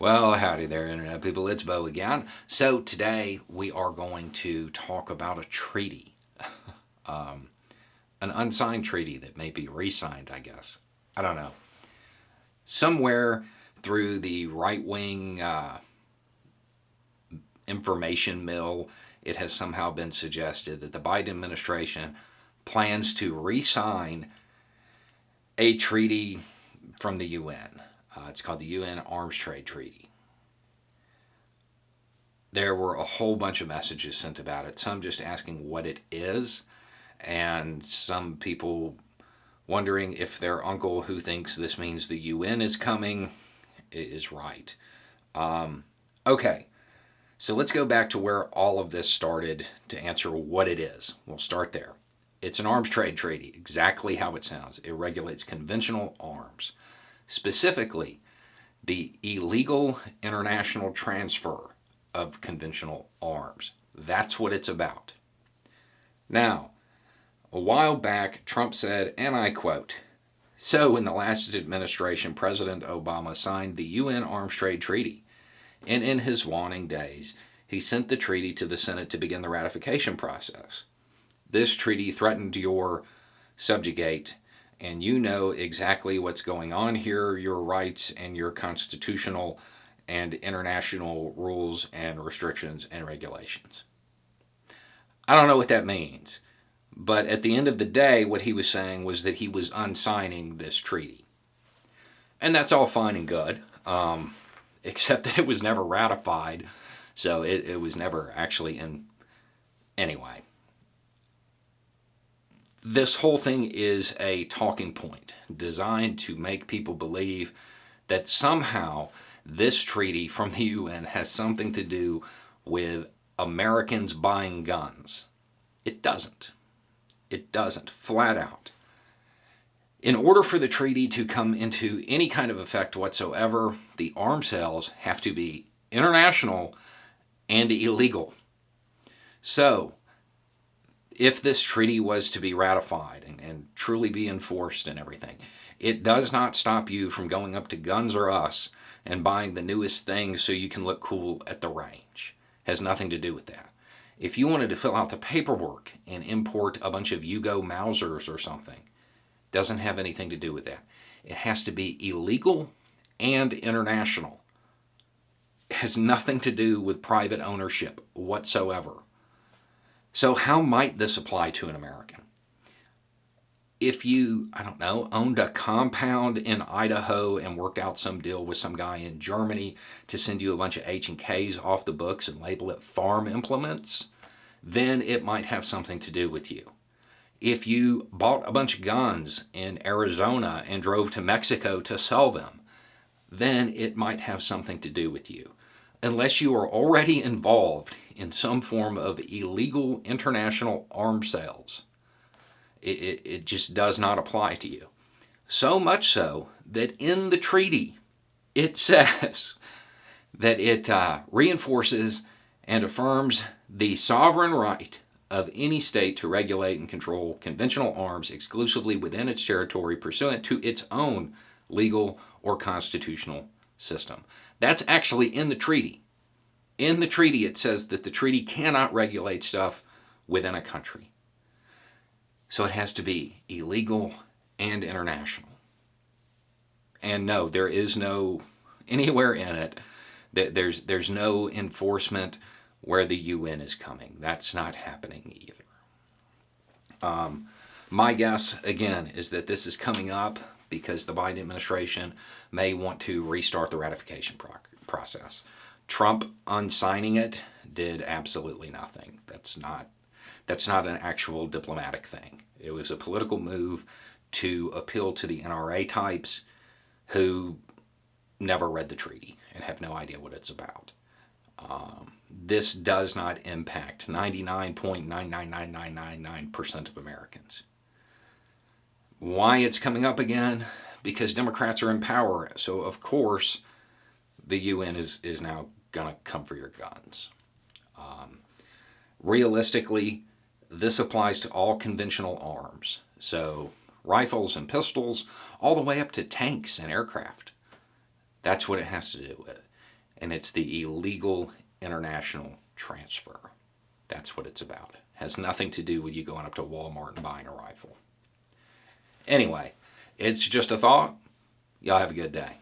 Well, howdy there, Internet people. It's Bo again. So, today we are going to talk about a treaty, an unsigned treaty that may be re signed, I guess. I don't know. Somewhere through the right wing information mill, it has somehow been suggested that the Biden administration plans to re sign a treaty from the UN. It's called the UN Arms Trade Treaty. There were a whole bunch of messages sent about it, some just asking what it is, and some people wondering if their uncle who thinks this means the UN is coming is right. Okay, so let's go back to where all of this started to answer what it is. We'll start there. It's an arms trade treaty, exactly how it sounds. It regulates conventional arms, specifically the illegal international transfer of conventional arms. That's what it's about. Now, a while back, Trump said, and I quote, "So in the last administration, President Obama signed the UN Arms Trade Treaty, and in his waning days, he sent the treaty to the Senate to begin the ratification process. This treaty threatened your subjugate, and you know exactly what's going on here, your rights and your constitutional and international rules and restrictions and regulations." I don't know what that means, but at the end of the day, what he was saying was that he was unsigning this treaty. And that's all fine and good, except that it was never ratified, so it was never actually in. Anyway, this whole thing is a talking point designed to make people believe that somehow this treaty from the UN has something to do with Americans buying guns. It doesn't. It doesn't, flat out. In order for the treaty to come into any kind of effect whatsoever, the arms sales have to be international and illegal. So, if this treaty was to be ratified and truly be enforced and everything, it does not stop you from going up to Guns R Us and buying the newest thing so you can look cool at the range. Has nothing to do with that. If you wanted to fill out the paperwork and import a bunch of Yugo Mausers or something, doesn't have anything to do with that. It has to be illegal and international. It has nothing to do with private ownership whatsoever. So how might this apply to an American? If you, I don't know, owned a compound in Idaho and worked out some deal with some guy in Germany to send you a bunch of H&Ks off the books and label it farm implements, then it might have something to do with you. If you bought a bunch of guns in Arizona and drove to Mexico to sell them, then it might have something to do with you. Unless you are already involved in some form of illegal international arms sales, it just does not apply to you. So much so that in the treaty, it says that it reinforces and affirms the sovereign right of any state to regulate and control conventional arms exclusively within its territory pursuant to its own legal or constitutional system. That's actually in the treaty. In the treaty, it says that the treaty cannot regulate stuff within a country. So it has to be illegal and international. And no, there is no, anywhere in it, that there's no enforcement where the UN is coming. That's not happening either. My guess, again, is that this is coming up because the Biden administration may want to restart the ratification process. Trump unsigning it did absolutely nothing. That's not an actual diplomatic thing. It was a political move to appeal to the NRA types who never read the treaty and have no idea what it's about. This does not impact 99.999999% of Americans. Why it's coming up again? Because Democrats are in power. So, of course, the UN is now going to come for your guns. Realistically, this applies to all conventional arms. So, rifles and pistols, all the way up to tanks and aircraft. That's what it has to do with. and it's the illegal international transfer. That's what it's about. Has nothing to do with you going up to Walmart and buying a rifle. Anyway, it's just a thought. Y'all have a good day.